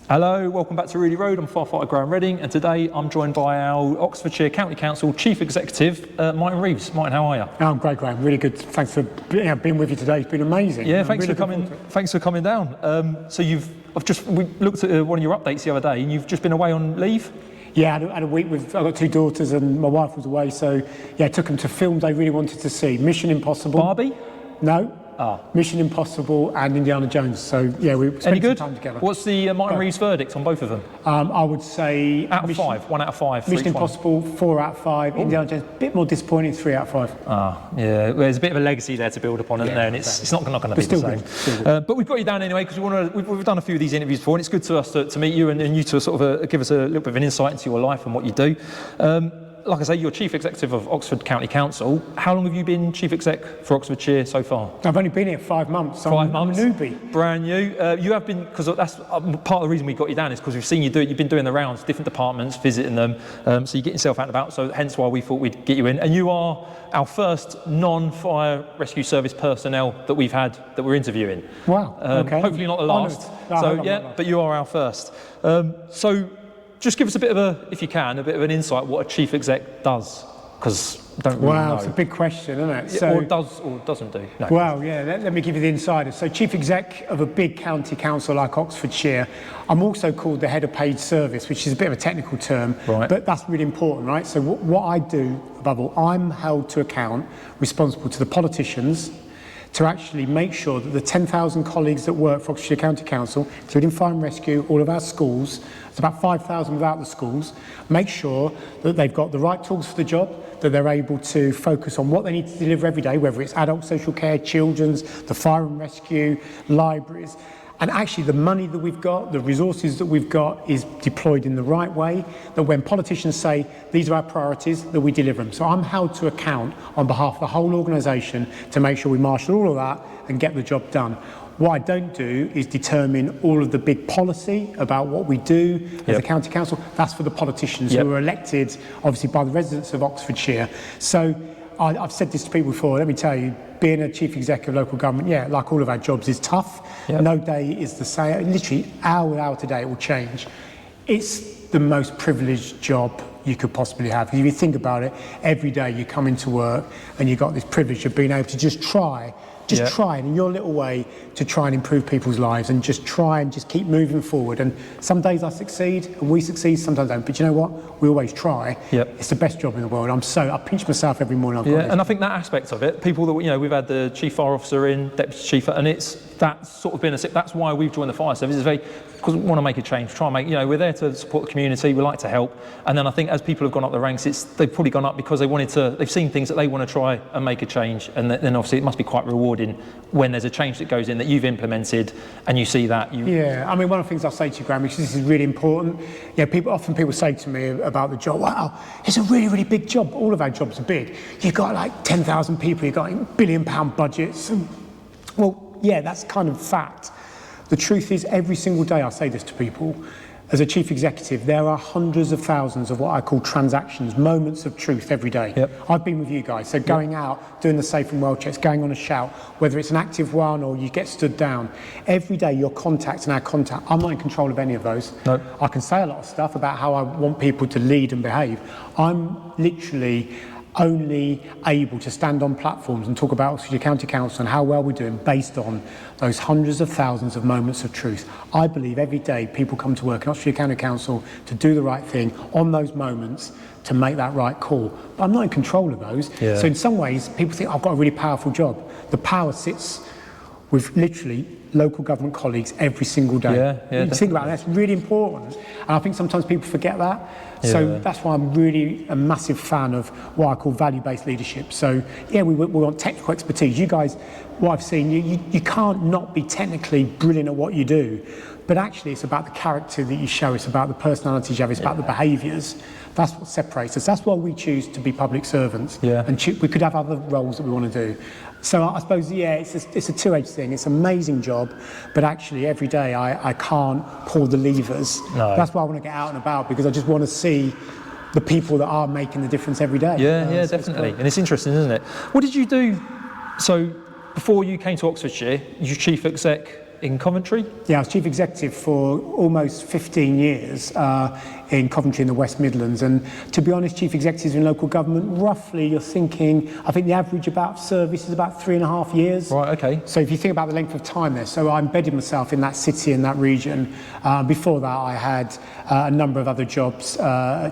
Hello, welcome back to Reedy Road. I'm Firefighter Graham Redding, and today I'm joined by our Oxfordshire County Council Chief Executive, Martin Reeves. Martin, how are you? I'm great, Graham. Really good. Thanks for being with you today. It's been amazing. Yeah, thanks for coming. Thanks for coming down. So we looked at one of your updates the other day, and you've just been away on leave. Yeah, I had a week with. I've got two daughters, and my wife was away. So yeah, I took them to films they really wanted to see. Mission Impossible. Barbie? No. Mission Impossible and Indiana Jones. So yeah, we spent some time together. What's the Martin Reeves verdict on both of them? I would say out of 5. 1 out of 5. Mission Impossible 4 out of 5. Ooh. Indiana Jones a bit more disappointing, 3 out of 5. Yeah. There's a bit of a legacy there to build upon, isn't there? And it's not going to be the same. But we've got you down anyway because we've done a few of these interviews before, and it's good to us to meet you and you to sort of give us a little bit of an insight into your life and what you do. Like I say, you're Chief Executive of Oxford County Council. How long have you been Chief Exec for Oxfordshire so far? I've only been here 5 monts. 5 months? I'm a newbie. Brand new. You have been, because that's part of the reason we got you down is because we've seen you do it. You've been doing the rounds, different departments, visiting them. So you get yourself out and about, so hence why we thought we'd get you in. And you are our first non-fire rescue service personnel that we've had that we're interviewing. Wow, okay. Hopefully not the last. But you are our first. So just give us a bit of if you can, a bit of an insight what a chief exec does, because I don't really know. Wow, it's a big question, isn't it? So, or does or doesn't do. No. Well, yeah, let me give you the insider. So chief exec of a big county council like Oxfordshire, I'm also called the head of paid service, which is a bit of a technical term, right. But that's really important, right? So what I do, above all, I'm held to account, responsible to the politicians, to actually make sure that the 10,000 colleagues that work for Oxfordshire County Council, including fire and rescue, all of our schools, it's about 5,000 without the schools, make sure that they've got the right tools for the job, that they're able to focus on what they need to deliver every day, whether it's adult social care, children's, the fire and rescue, libraries. And actually the money that we've got, the resources that we've got is deployed in the right way, that when politicians say these are our priorities, that we deliver them. So I'm held to account on behalf of the whole organisation to make sure we marshal all of that and get the job done. What I don't do is determine all of the big policy about what we do as a county council. That's for the politicians who are elected, obviously, by the residents of Oxfordshire. So I've said this to people before, let me tell you, being a chief executive of local government, like all of our jobs, is tough. No day is the same. Literally, hour to day, it will change. It's the most privileged job you could possibly have. If you think about it, every day you come into work and you've got this privilege of being able to just try in your little way to try and improve people's lives and just try and just keep moving forward. And some days I succeed and we succeed, sometimes I don't. But you know what? We always try. It's the best job in the world. I pinch myself every morning. And I think that aspect of it, people that, we've had the chief fire officer in, deputy chief, and that's sort of been that's why we've joined the fire service. Because we want to make a change, try and make, we're there to support the community, we like to help. And then I think as people have gone up the ranks, they've probably gone up because they've seen things that they want to try and make a change. And then obviously it must be quite rewarding when there's a change that goes in that you've implemented and you see that. I mean, one of the things I'll say to you, Graham, which this is really important, people say to me about the job, wow, it's a really, really big job. All of our jobs are big. You've got like 10,000 people, you've got £1 billion budgets. Well, yeah, that's kind of fact. The truth is, every single day I say this to people, as a chief executive, there are hundreds of thousands of what I call transactions, moments of truth every day. I've been with you guys, so going out, doing the safe and well checks, going on a shout, whether it's an active one or you get stood down, every day your contact and our contact, I'm not in control of any of those. No. I can say a lot of stuff about how I want people to lead and behave. I'm literally only able to stand on platforms and talk about Oxfordshire County Council and how well we're doing based on those hundreds of thousands of moments of truth. I believe every day people come to work in Oxfordshire County Council to do the right thing on those moments to make that right call. But I'm not in control of those. So in some ways, people think I've got a really powerful job. The power sits with literally local government colleagues every single day. You think about it, that's really important. And I think sometimes people forget that. So that's why I'm really a massive fan of what I call value-based leadership. So we want technical expertise. You guys, what I've seen, you can't not be technically brilliant at what you do, but actually it's about the character that you show, it's about the personalities you have, it's about the behaviours. That's what separates us. That's why we choose to be public servants. And we could have other roles that we want to do. So I suppose, it's a two-edged thing. It's an amazing job, but actually every day I can't pull the levers. No. That's why I want to get out and about, because I just want to see the people that are making the difference every day. Definitely. And it's interesting, isn't it? What did you do? So before you came to Oxfordshire, you chief exec in Coventry? Yeah, I was chief executive for almost 15 years in Coventry in the West Midlands. And to be honest, chief executives in local government, roughly you're thinking, I think the average about service is about 3.5 years. Right, okay. So if you think about the length of time there, so I embedded myself in that city and that region. Before that, I had a number of other jobs,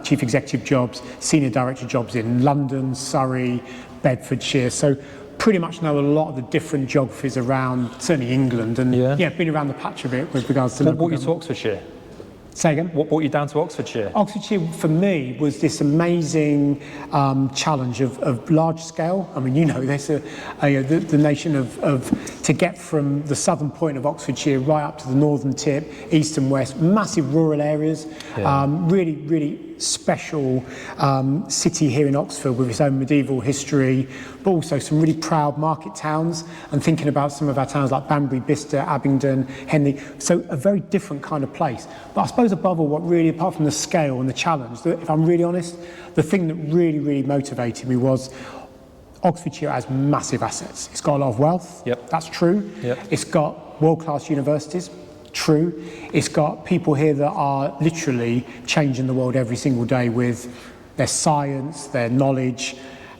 chief executive jobs, senior director jobs in London, Surrey, Bedfordshire. So pretty much know a lot of the different geographies around, certainly England, and been around the patch a bit with regards to What brought you to Oxfordshire? Say again? What brought you down to Oxfordshire? Oxfordshire, for me, was this amazing challenge of large scale. I mean, you know, there's the nation of to get from the southern point of Oxfordshire right up to the northern tip, east and west, massive rural areas, really, really special city here in Oxford with its own medieval history, but also some really proud market towns, and thinking about some of our towns like Banbury, Bicester, Abingdon, Henley. So a very different kind of place. But I suppose above all, what really, apart from the scale and the challenge, if I'm really honest, the thing that really, really motivated me was Oxfordshire has massive assets. It's got a lot of wealth. Yep. That's true. Yep. It's got world-class universities. True. It's got people here that are literally changing the world every single day with their science, their knowledge,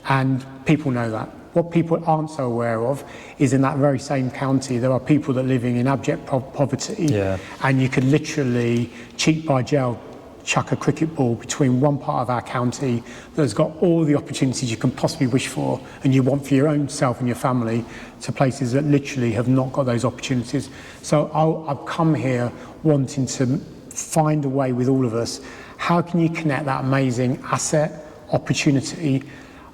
and people know that. What people aren't so aware of is in that very same county there are people that are living in abject poverty, and you could literally, cheek by jowl, chuck a cricket ball between one part of our county that's got all the opportunities you can possibly wish for and you want for your own self and your family, to places that literally have not got those opportunities. So I've come here wanting to find a way with all of us, how can you connect that amazing asset, opportunity,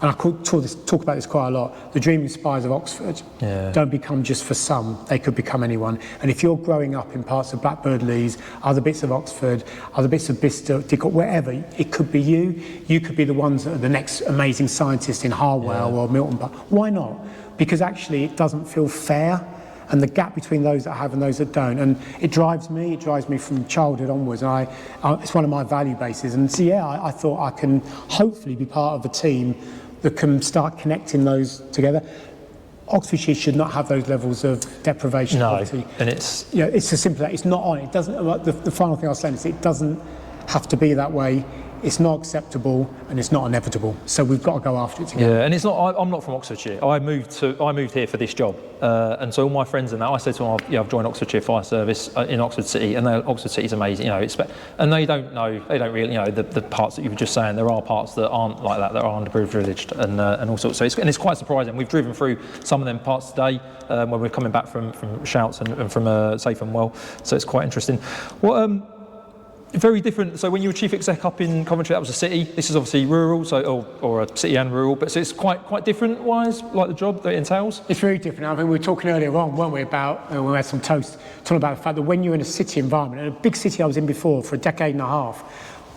and I could talk about this quite a lot, the dreaming spires of Oxford don't become just for some, they could become anyone. And if you're growing up in parts of Blackbird Leys, other bits of Oxford, other bits of Bicester, Didcot, wherever, it could be you could be the ones that are the next amazing scientist in Harwell or Milton Park. Why not? Because actually it doesn't feel fair, and the gap between those that have and those that don't. And it drives me from childhood onwards. And it's one of my value bases. And so, I thought I can hopefully be part of a team that can start connecting those together. Oxfordshire should not have those levels of deprivation. No, poverty. and it's as simple as that. It's not on. It doesn't. The final thing I'll say is it doesn't have to be that way. It's not acceptable and it's not inevitable. So we've got to go after it together. Yeah, and it's not. I'm not from Oxfordshire. I moved here for this job, and so all my friends and that, I said to them, I've joined Oxfordshire Fire Service in Oxford City, and Oxford City is amazing. You know, and they don't really, the parts that you were just saying. There are parts that aren't like that are underprivileged and all sorts. So it's quite surprising. We've driven through some of them parts today when we're coming back from Shouts and from Safe and Well. So it's quite interesting. Very different. So when you were chief exec up in Coventry, that was a city. This is obviously rural, so or a city and rural, but so it's quite different wise, like the job that it entails. It's very different. I mean, we were talking earlier on, weren't we, about when we had some toast, talking about the fact that when you're in a city environment, and a big city I was in before for a decade and a half,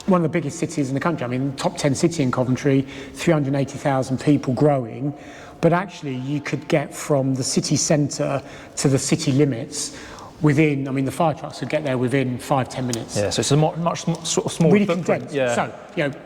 one of the biggest cities in the country. I mean, top 10 city in Coventry, 380,000 people growing, but actually you could get from the city centre to the city limits within, I mean, the fire trucks would get there within 5-10 minutes. Yeah, so it's a much sort of smaller really footprint. Condensed. Yeah. So,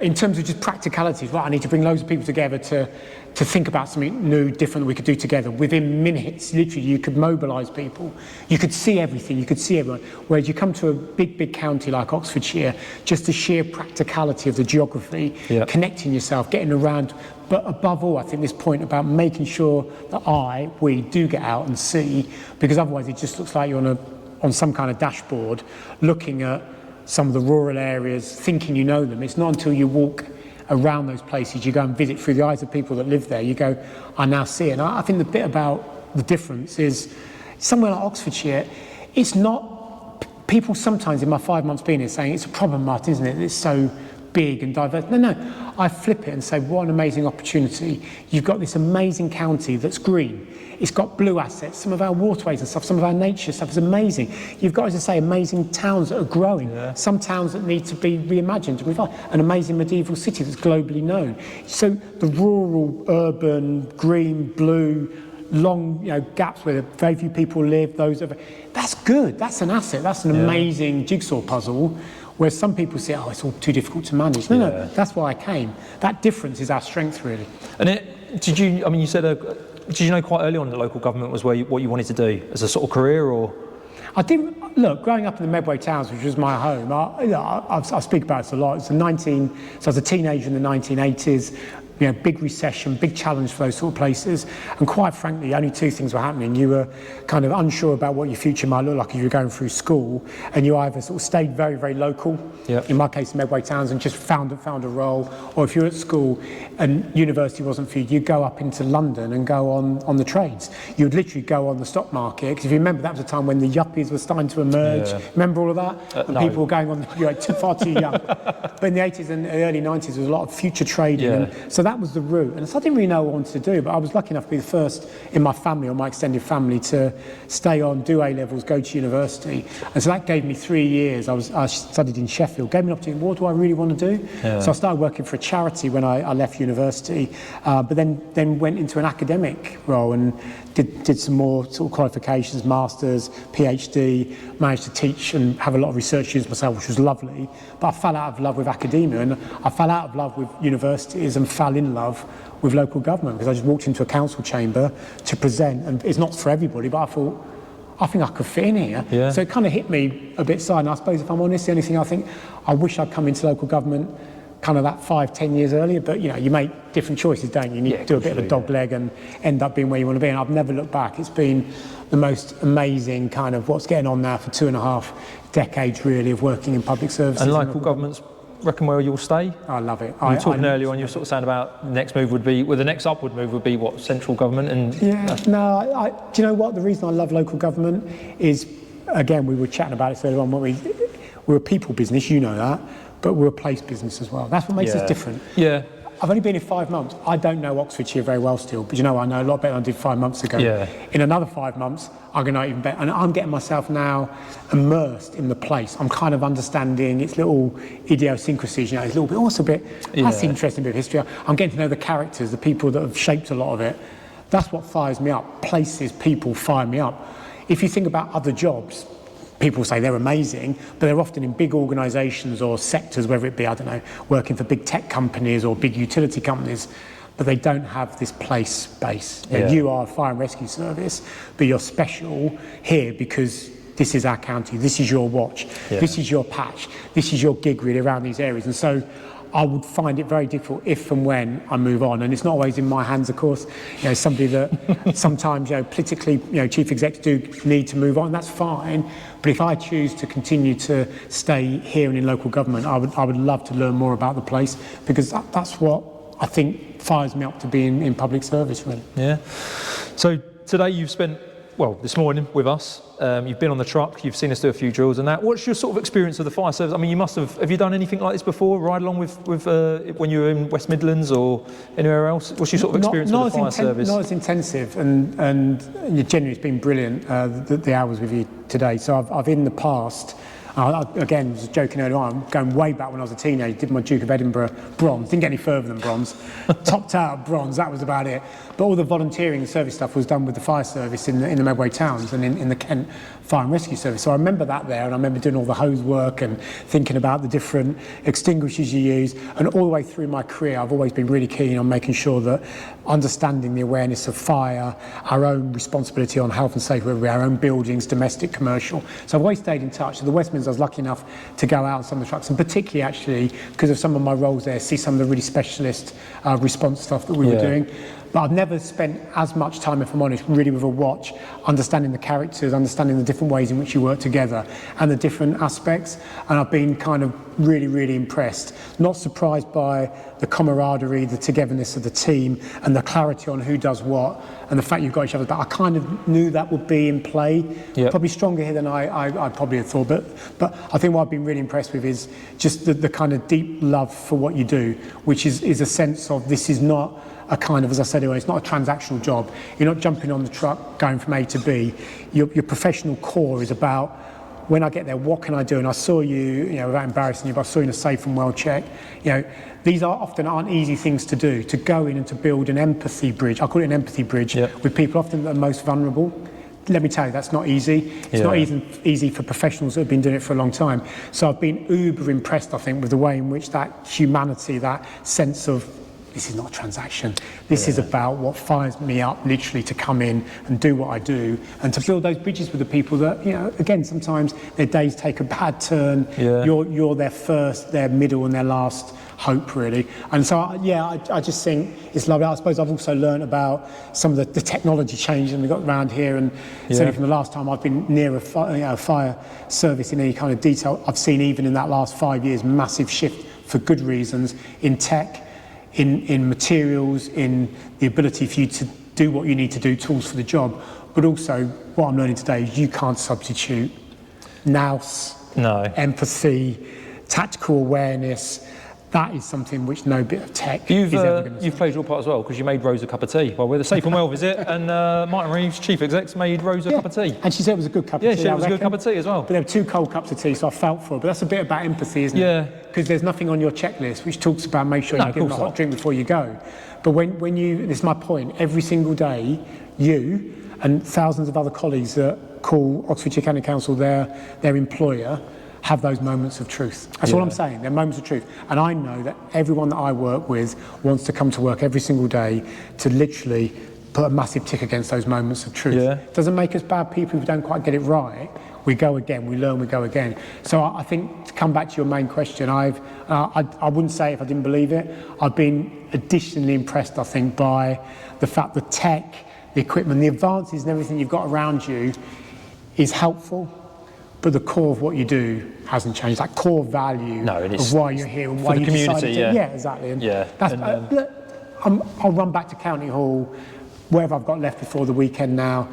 in terms of just practicalities, right, I need to bring loads of people together to think about something new, different that we could do together. Within minutes, literally, you could mobilise people. You could see everything, you could see everyone. Whereas you come to a big county like Oxfordshire, just the sheer practicality of the geography, connecting yourself, getting around. But above all, I think this point about making sure that we do get out and see, because otherwise it just looks like you're on some kind of dashboard looking at some of the rural areas, thinking you know them. It's not until you walk around those places, you go and visit through the eyes of people that live there, you go, I now see it. And I think the bit about the difference is, somewhere like Oxfordshire, it's not, people sometimes in my 5 months being here saying, it's a problem, Martin, isn't it? It's so big and diverse. No, I flip it and say, what an amazing opportunity. You've got this amazing county that's green. It's got blue assets, some of our waterways and stuff, some of our nature stuff is amazing. You've got, as I say, amazing towns that are growing, some towns that need to be reimagined, an amazing medieval city that's globally known. So the rural, urban, green, blue, long gaps where very few people live, that's good, that's an asset, that's an amazing jigsaw puzzle. Where some people say, it's all too difficult to manage. No, that's why I came. That difference is our strength, really. And you said, did you know quite early on that local government was what you wanted to do as a sort of career, or? I didn't look growing up in the Medway Towns, which was my home. I speak about this a lot. So I was a teenager in the 1980s. Big recession, big challenge for those sort of places. And quite frankly, only two things were happening. You were kind of unsure about what your future might look like if you were going through school, and you either sort of stayed very, very local, in my case, Medway Towns, and just found a role, or if you're at school and university wasn't for you, you'd go up into London and go on the trades. You would literally go on the stock market, because if you remember, that was a time when the yuppies were starting to emerge. Remember all of that? No. People were going on, far too young. But in the 80s and early 90s, there was a lot of future trading. And so that was the route. And so I didn't really know what I wanted to do, but I was lucky enough to be the first in my family or my extended family to stay on, do A-levels, go to university. And so that gave me 3 years. I studied in Sheffield, gave me an opportunity, what do I really want to do? So I started working for a charity when I left university, but then went into an academic role and did some more sort of qualifications, masters, PhD, managed to teach and have a lot of research students myself, which was lovely. But I fell out of love with academia, and I fell out of love with universities and fell in love with local government, because I just walked into a council chamber to present, and it's not for everybody, but I thought, I think I could fit in here. So it kind of hit me a bit side, and I suppose if I'm honest, the only thing I think, I wish I'd come into local government kind of that 5-10 years earlier, but you make different choices, don't you? You need to do a bit of a dog leg and end up being where you want to be, and I've never looked back. It's been the most amazing kind of what's getting on now for 2.5 decades really of working in public services. And local governments reckon where you'll stay? I love it. You were talking earlier on, you were sort of saying about the next move would be, well, the next upward move would be what, central government? And do you know what, the reason I love local government is, again, we were chatting about it earlier on, we're a people business, you know that, but we're a place business as well. That's what makes us different. I've only been here 5 months. I don't know Oxfordshire very well still, but I know a lot better than I did 5 months ago. In another 5 months, I'm going to know even better. And I'm getting myself now immersed in the place. I'm kind of understanding its little idiosyncrasies, it's a little bit, also a bit, that's an interesting bit of history. I'm getting to know the characters, the people that have shaped a lot of it. That's what fires me up. Places, people fire me up. If you think about other jobs, people say they're amazing, but they're often in big organisations or sectors, whether it be, I don't know, working for big tech companies or big utility companies, but they don't have this place base. You are a fire and rescue service, but you're special here because this is our county, this is your watch, this is your patch, this is your gig really around these areas. And so I would find it very difficult if and when I move on, and it's not always in my hands, of course. Somebody that sometimes, politically, chief execs do need to move on. That's fine. But if I choose to continue to stay here and in local government, I would love to learn more about the place, because that's what I think fires me up to be in public service, really. So today you've spent, this morning with us. You've been on the truck, you've seen us do a few drills and that. What's your sort of experience of the fire service? I mean, you must have you done anything like this before, ride along with when you were in West Midlands or anywhere else? What's your sort of experience with the fire service? Not as intensive, and generally it's been brilliant, the hours with you today. So I've in the past, again, I was joking earlier on, I'm going way back when I was a teenager, did my Duke of Edinburgh bronze, didn't get any further than bronze, topped out bronze, that was about it. But all the volunteering and service stuff was done with the fire service in the Medway Towns and in the Kent Fire and Rescue Service. So I remember that there, and I remember doing all the hose work and thinking about the different extinguishers you use. And all the way through my career, I've always been really keen on making sure that understanding the awareness of fire, our own responsibility on health and safety, whether we're our own buildings, domestic, commercial. So I've always stayed in touch. So the West Midlands, I was lucky enough to go out on some of the trucks, and particularly actually because of some of my roles there, see some of the really specialist response stuff that we were doing. But I've never spent as much time, if I'm honest, really with a watch, understanding the characters, understanding the different ways in which you work together and the different aspects. And I've been kind of really, really impressed. Not surprised by the camaraderie, the togetherness of the team and the clarity on who does what and the fact you've got each other. But I kind of knew that would be in play. Probably stronger here than I probably had thought. But I think what I've been really impressed with is just the kind of deep love for what you do, which is a sense of this is not a kind of, as I said earlier, it's not a transactional job. You're not jumping on the truck, going from A to B. Your professional core is about, when I get there, what can I do? And I saw you, without embarrassing you, but I saw you in a safe and well check. These aren't easy things to do, to go in and to build an empathy bridge. I call it an empathy bridge with people often that are most vulnerable. Let me tell you, that's not easy. It's not easy for professionals that have been doing it for a long time. So I've been uber impressed, I think, with the way in which that humanity, that sense of this is not a transaction. This is about what fires me up literally to come in and do what I do and to build those bridges with the people that, again, sometimes their days take a bad turn. Yeah. You're their first, their middle and their last hope, really. And so, I just think it's lovely. I suppose I've also learned about some of the technology changes we've got around here, and certainly from the last time I've been near a fire service in any kind of detail, I've seen even in that last 5 years, massive shift for good reasons in tech, in materials, in the ability for you to do what you need to do, tools for the job. But also, what I'm learning today is you can't substitute nous, empathy, tactical awareness. That is something which no bit of tech is ever going to. You've played your part as well, because you made Rose a cup of tea. Well, we're the Safe and Well visit, and Martin Reeves, Chief Exec, made Rose a cup of tea. And she said it was a good cup of tea. Yeah, she said it was a good cup of tea as well. But there were 2 cold cups of tea, so I felt for her. But that's a bit about empathy, isn't it? Yeah. Because there's nothing on your checklist which talks about make sure you give them a hot drink before you go. But when you, this is my point, every single day, you and thousands of other colleagues that call Oxfordshire County Council their employer, have those moments of truth. That's all I'm saying, they're moments of truth. And I know that everyone that I work with wants to come to work every single day to literally put a massive tick against those moments of truth. It doesn't make us bad people who don't quite get it right. We go again, we learn, we go again. So I think, to come back to your main question, I wouldn't say it if I didn't believe it. I've been additionally impressed, I think, by the fact the tech, the equipment, the advances and everything you've got around you is helpful. But the core of what you do hasn't changed. That core value of why you're here and why you decided to. Yeah, exactly. And that's, I'll run back to County Hall, wherever I've got left before the weekend now,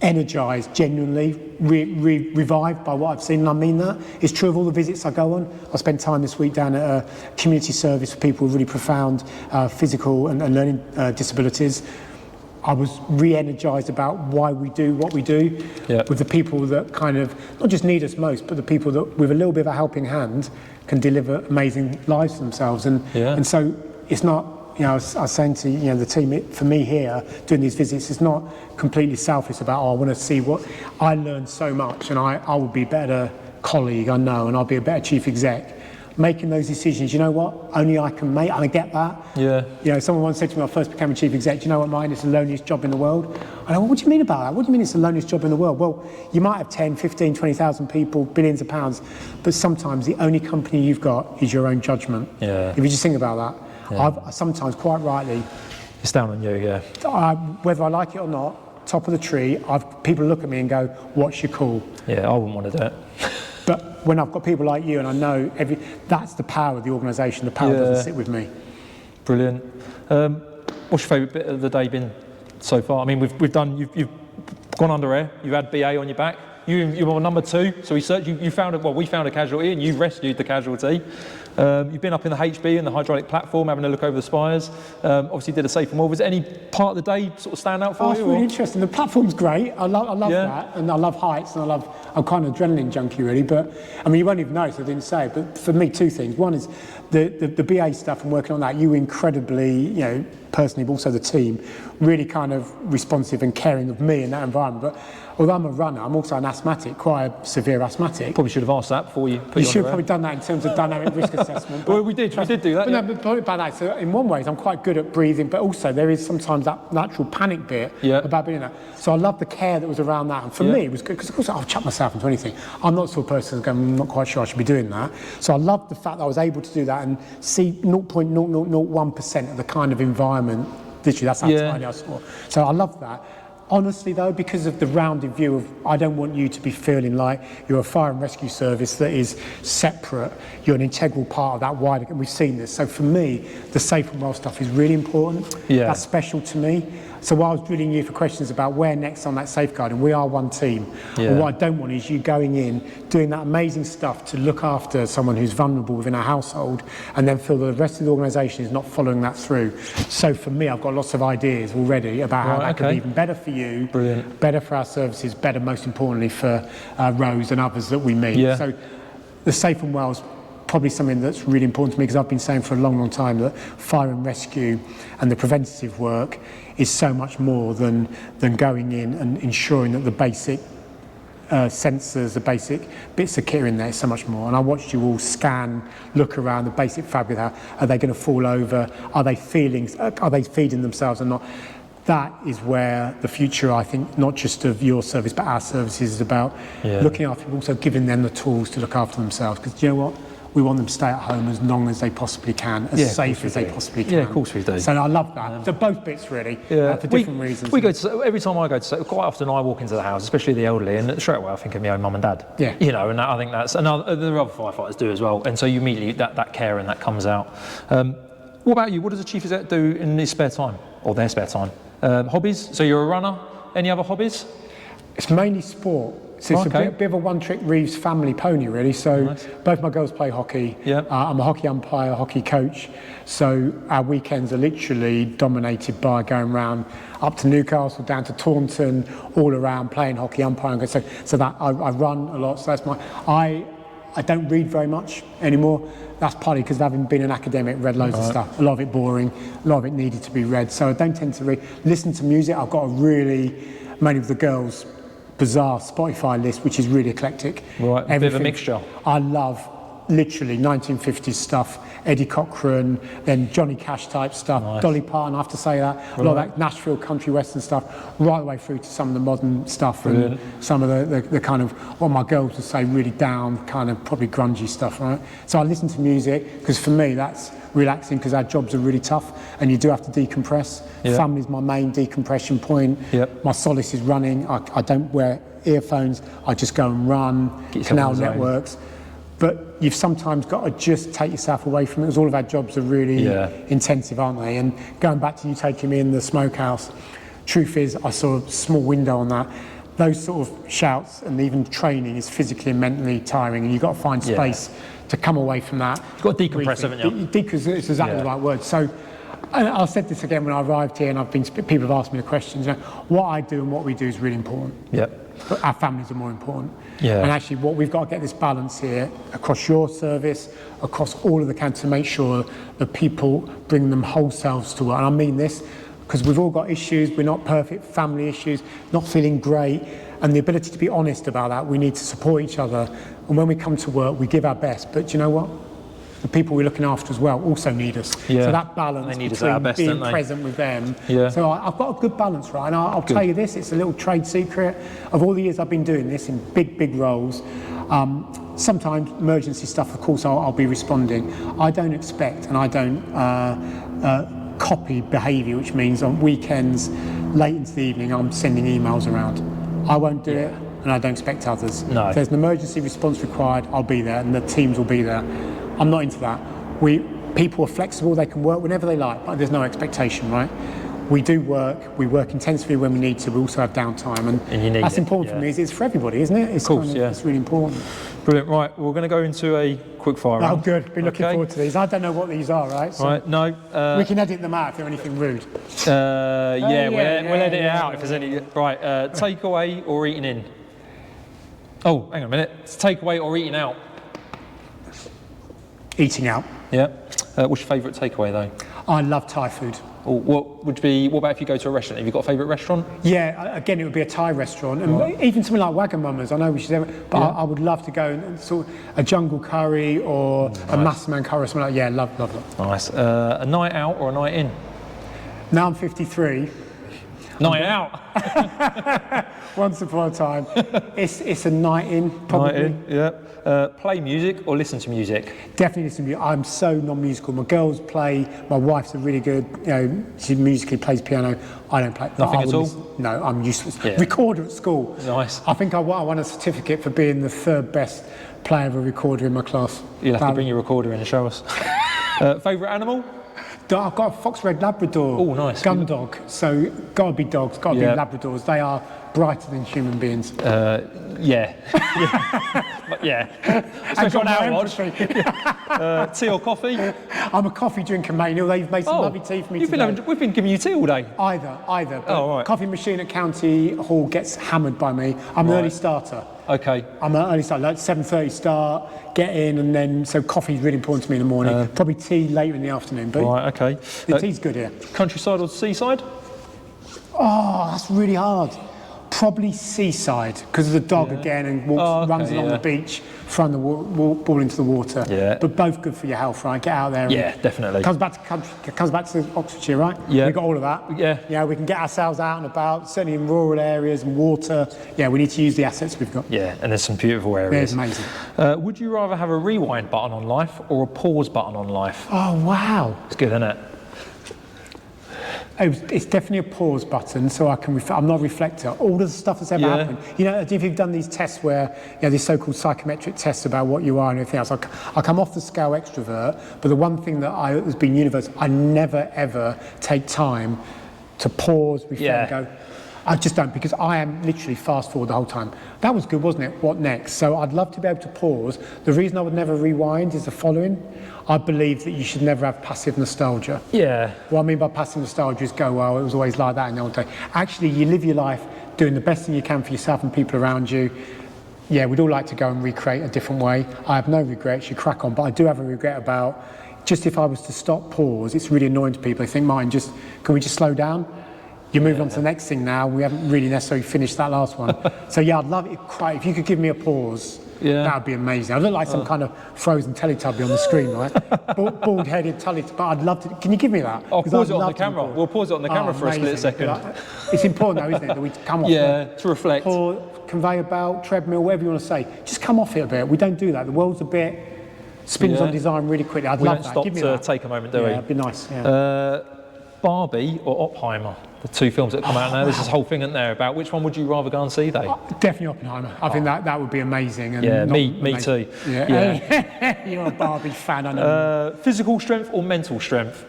energised, genuinely revived by what I've seen, and I mean that. It's true of all the visits I go on. I spent time this week down at a community service for people with really profound physical and learning disabilities. I was re-energised about why we do what we do with the people that kind of not just need us most, but the people that with a little bit of a helping hand can deliver amazing lives for themselves. And so it's not, I was saying to the team, for me here doing these visits, it's not completely selfish about I want to see what I learned so much, and I will be a better colleague, I know, and I'll be a better chief exec. Making those decisions, you know what, only I can make, and I get that. Someone once said to me, I first became a chief exec, do you know what, mine, it's the loneliest job in the world. I go, well, what do you mean about that? What do you mean it's the loneliest job in the world? Well, you might have 10, 15, 20,000 people, billions of pounds, but sometimes the only company you've got is your own judgment. If you just think about that. I've sometimes, quite rightly, it's down on you, whether I like it or not, top of the tree, people look at me and go, what's your call? I wouldn't want to do it. But when I've got people like you, and I know that's the power of the organisation. The power doesn't sit with me. Brilliant. What's your favourite bit of the day been so far? I mean, we've done. You've gone under air. You've had BA on your back. You were number 2. So we found we found a casualty, and you rescued the casualty. You've been up in the HB and the hydraulic platform, having a look over the spires. Obviously, did a safe and well. Was there any part of the day sort of stand out for you? It's really interesting. The platform's great. I love that, and I love heights, and I'm kind of adrenaline junkie really. But I mean, you won't even notice I didn't say it. But for me, 2 things. One is the BA stuff and working on that. You incredibly, personally, but also the team, really kind of responsive and caring of me in that environment. But although I'm a runner, I'm also an asthmatic, quite a severe asthmatic. Probably should have asked that before you put you should have probably done that in terms of dynamic risk assessment. Well, we did do that. But no, but probably about that. So in one way, I'm quite good at breathing, but also there is sometimes that natural panic bit about being that. So I love the care that was around that. And for me, it was good, because of course I'll chuck myself into anything. I'm not the sort of person who's going, I'm not quite sure I should be doing that. So I love the fact that I was able to do that and see 0.0001% of the kind of environment. Literally, that's how tiny I saw. So I love that. Honestly though, because of the rounded view of, I don't want you to be feeling like you're a fire and rescue service that is separate. You're an integral part of that wider, and we've seen this. So for me, the safe and well stuff is really important. That's special to me. So while I was drilling you for questions about where next on that safeguarding, we are one team. And what I don't want is you going in, doing that amazing stuff to look after someone who's vulnerable within a household, and then feel that the rest of the organisation is not following that through. So for me, I've got lots of ideas already about how that could be even better for you, better for our services, better most importantly for Rose and others that we meet. So the safe and well is probably something that's really important to me, because I've been saying for a long, long time that fire and rescue and the preventative work is so much more than going in and ensuring that the basic sensors, the basic bits of kit in there, so much more. And I watched you all scan, look around the basic fabric. Are they going to fall over? Are they feeding themselves or not? That is where the future, I think, not just of your service, but our services is about looking after people, also giving them the tools to look after themselves. Because you know what? We want them to stay at home as long as they possibly can, as safe as they possibly can. Yeah, of course we do. So I love that. So both bits really, for different reasons. We go to, every time I go to, quite often I walk into the house, especially the elderly, and straight away I think of my own mum and dad. Yeah. You know, and I think that's, and the other firefighters do as well. And so you immediately, that care and that comes out. What about you? What does the chief exec do in his spare time, or their spare time? Hobbies? So you're a runner. Any other hobbies? It's mainly sport. So it's a bit of a one-trick Reeves family pony, really. So both my girls play hockey. Yeah. I'm a hockey umpire, hockey coach. So our weekends are literally dominated by going around up to Newcastle, down to Taunton, all around playing hockey, umpiring. So that I run a lot. So that's I don't read very much anymore. That's partly because having been an academic, read loads of stuff. A lot of it boring, a lot of it needed to be read. So I don't tend to read. Listen to music. I've got a really, mainly with the girls, bizarre Spotify list, which is really eclectic. Right, a bit of a mixture. I love literally 1950s stuff, Eddie Cochran, then Johnny Cash type stuff, Dolly Parton, I have to say that, a lot of that Nashville country western stuff, right the way through to some of the modern stuff. Brilliant. And some of the kind of, what my girls would say, really down, kind of probably grungy stuff, right? So I listen to music, because for me that's relaxing, because our jobs are really tough and you do have to decompress. Family's my main decompression point. My solace is running. I don't wear earphones, I just go and run, canal networks. But you've sometimes got to just take yourself away from it, because all of our jobs are really intensive, aren't they? And going back to you taking me in the smokehouse, truth is I saw a small window on that. Those sort of shouts and even training is physically and mentally tiring, and you've got to find space to come away from that. You've got to decompress, haven't you? Decompress is exactly the right word. So, and I said this again when I arrived here, and people have asked me the questions. You know, what I do and what we do is really important. But our families are more important. And actually what we've got to get this balance here across your service, across all of the camps, to make sure that people bring them whole selves to work. And I mean this because we've all got issues, we're not perfect, family issues, not feeling great, and the ability to be honest about that. We need to support each other, and when we come to work we give our best, but you know what? The people we're looking after as well also need us. So that balance between being present with them. So I've got a good balance, right? And I'll tell you this, it's a little trade secret. Of all the years I've been doing this in big roles, sometimes emergency stuff, of course, I'll be responding. I don't expect, and I don't copy behaviour, which means on weekends, late into the evening, I'm sending emails around. I won't do it, and I don't expect others. If there's an emergency response required, I'll be there, and the teams will be there. I'm not into that. People are flexible, they can work whenever they like, but there's no expectation, right? We do work, we work intensively when we need to, we also have downtime, and you need that's important for me. It's for everybody, isn't it? It's of course, it's really important. Brilliant, right, we're going to go into a quick fire round. Oh good, been looking forward to these. I don't know what these are, right? So we can edit them out if they're anything rude. We'll edit it out if there's any. Right, takeaway or eating in? Oh, hang on a minute, it's takeaway or eating out? Eating out. What's your favourite takeaway though? I love Thai food. What about if you go to a restaurant? Have you got a favourite restaurant? Yeah, again, it would be a Thai restaurant, and even something like Wagamama's. I know we should, but I would love to go and sort of a jungle curry or a massaman curry or something like. Love. Nice. A night out or a night in? Now I'm 53. Night out. Once upon a time, it's a night in. Probably. Night in, play music or listen to music? Definitely listen to music. I'm so non-musical. My girls play. My wife's a really good. You know, she musically plays piano. I don't play. Nothing at all. No, I'm useless. Recorder at school. Nice. I think I won a certificate for being the third best player of a recorder in my class. You'll have to bring your recorder in and show us. Favourite animal? I've got a fox red Labrador. Oh, nice. Gun dog. So gotta be dogs. Gotta be Labradors. They are brighter than human beings. Especially on our watch. Tea or coffee? I'm a coffee drinker, mate. You know, they've made some lovely tea for me today. We've been giving you tea all day. Either. Right. Coffee machine at County Hall gets hammered by me. I'm an early starter. Okay. I'm an early starter, like 7:30 start, get in, and then, so coffee's really important to me in the morning. Probably tea later in the afternoon, but the tea's good here. Countryside or seaside? Oh, that's really hard. Probably seaside, because of the dog again, and runs along the beach, throwing the ball into the water. Yeah. But both good for your health, right? Get out there. Yeah, definitely. Comes back to Oxfordshire, right? Yeah. We've got all of that. Yeah. Yeah, we can get ourselves out and about, certainly in rural areas and water. Yeah, we need to use the assets we've got. Yeah, and there's some beautiful areas. It's amazing. Would you rather have a rewind button on life or a pause button on life? Oh, wow. It's good, isn't it? It's definitely a pause button, so I can. I'm not a reflector. All the stuff that's ever happened. You know, if you've done these tests where, these so-called psychometric tests about what you are and everything else, I come off the scale extrovert. But the one thing that has been universal, I never ever take time to pause, reflect, and go. I just don't, because I am literally fast forward the whole time. That was good, wasn't it? What next? So I'd love to be able to pause. The reason I would never rewind is the following. I believe that you should never have passive nostalgia. Yeah. What I mean by passive nostalgia is go, well, it was always like that in the old day. Actually, you live your life doing the best thing you can for yourself and people around you. Yeah, we'd all like to go and recreate a different way. I have no regrets, you crack on, but I do have a regret about just if I was to stop, pause, it's really annoying to people. They think, can we just slow down? You're moving on to the next thing now. We haven't really necessarily finished that last one. So yeah, I'd love it. If you could give me a pause, that would be amazing. I look like some kind of frozen Teletubby on the screen, right? Bald-headed Teletubby. But I'd love to. Can you give me that? I'll pause it on the camera. We'll pause it on the camera for a split second. It's important though, isn't it, that we come off to reflect. Or conveyor belt, treadmill, whatever you want to say. Just come off it a bit. We don't do that. The world's a bit spins on design really quickly. I'd love that. Give me that. Take a moment, do we? Yeah, it'd be nice. Yeah. Barbie or Oppenheimer? The two films that come out now. There's this whole thing, isn't there, about which one would you rather go and see, though? Definitely Oppenheimer. I think that would be amazing. And yeah, me too. Yeah. You're a Barbie fan, I know. Physical strength or mental strength?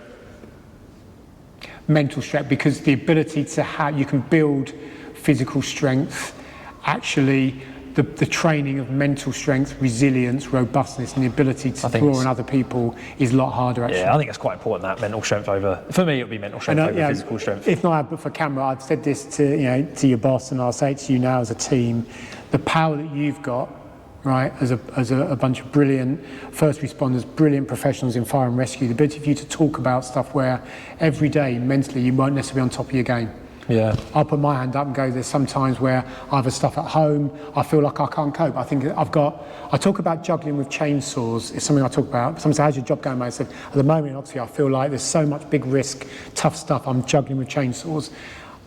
Mental strength, because the ability to have, you can build physical strength, actually the training of mental strength, resilience, robustness, and the ability to draw on other people is a lot harder, actually. Yeah, I think it's quite important, that mental strength over, for me, it would be mental strength over physical strength. If not, but for camera, I've said this to your boss, and I'll say it to you now as a team, the power that you've got, right, as a bunch of brilliant first responders, brilliant professionals in fire and rescue, the ability for you to talk about stuff where every day, mentally, you won't necessarily be on top of your game. Yeah. I'll put my hand up and go, there's some times where I have stuff at home, I feel like I can't cope. I think I talk about juggling with chainsaws. It's something I talk about. Someone said, how's your job going, mate? I said, at the moment, obviously, I feel like there's so much big risk, tough stuff, I'm juggling with chainsaws.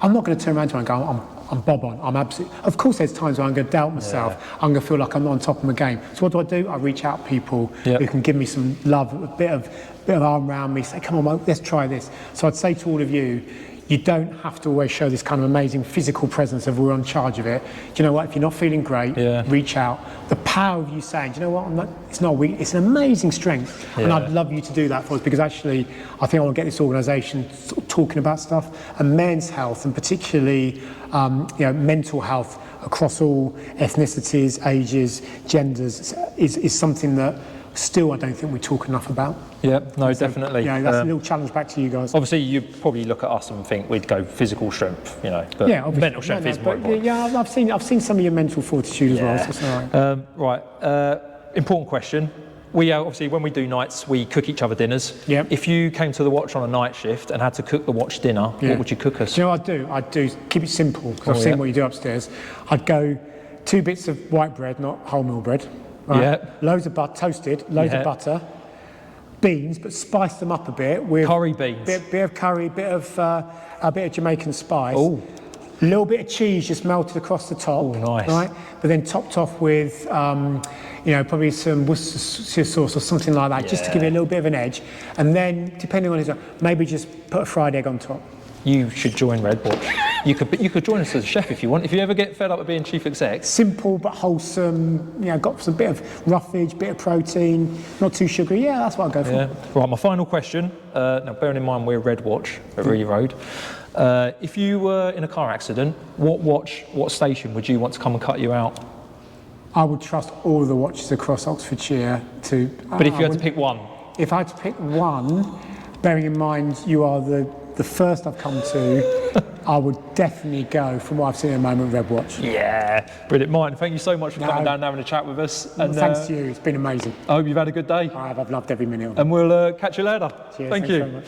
I'm not going to turn around to him and go, I'm bob on, I'm absolutely... Of course, there's times where I'm going to doubt myself, I'm going to feel like I'm not on top of my game. So what do? I reach out to people who can give me some love, a bit of arm around me, say, come on, mate, let's try this. So I'd say to all of you, you don't have to always show this kind of amazing physical presence of we're on charge of it. Do you know what? If you're not feeling great, reach out. The power of you saying, do you know what? It's not weak. It's an amazing strength. And I'd love you to do that for us, because actually, I think I want to get this organisation talking about stuff, and men's health, and particularly mental health across all ethnicities, ages, genders, is something that still I don't think we talk enough about. Yeah, no, definitely. Yeah, that's a little challenge back to you guys. Obviously, you probably look at us and think we'd go physical strength, but mental strength is more important. Yeah, I've seen some of your mental fortitude as well. So it's all right. Important question. We obviously, when we do nights, we cook each other dinners. Yep. If you came to the watch on a night shift and had to cook the watch dinner, what would you cook us? Do you know what I'd do? Keep it simple, because I've seen what you do upstairs. I'd go 2 bits of white bread, not wholemeal bread. Right? Yeah. Loads of butter, toasted, loads of butter. Beans, but spice them up a bit with curry beans. Bit of curry, bit of Jamaican spice. Oh. A little bit of cheese just melted across the top. Oh, nice. Right, but then topped off with probably some Worcestershire sauce or something like that, just to give it a little bit of an edge. And then, depending on maybe just put a fried egg on top. You should join Red Watch. You could join us as a chef if you want. If you ever get fed up with being chief exec. Simple but wholesome. Got some bit of roughage, bit of protein, not too sugary. Yeah, that's what I'll go for. Yeah. Right, my final question. Now, bearing in mind we're Red Watch at Reeves Road. If you were in a car accident, what station would you want to come and cut you out? I would trust all of the watches across Oxfordshire to. But if you had to pick one. If I had to pick one, bearing in mind you are the first I've come to, I would definitely go, from what I've seen at the moment, Red Watch. Yeah, brilliant. Martin, thank you so much for coming down and having a chat with us. And thanks to you, it's been amazing. I hope you've had a good day. I've loved every minute of it. And we'll catch you later. Cheers, thank you. Very much.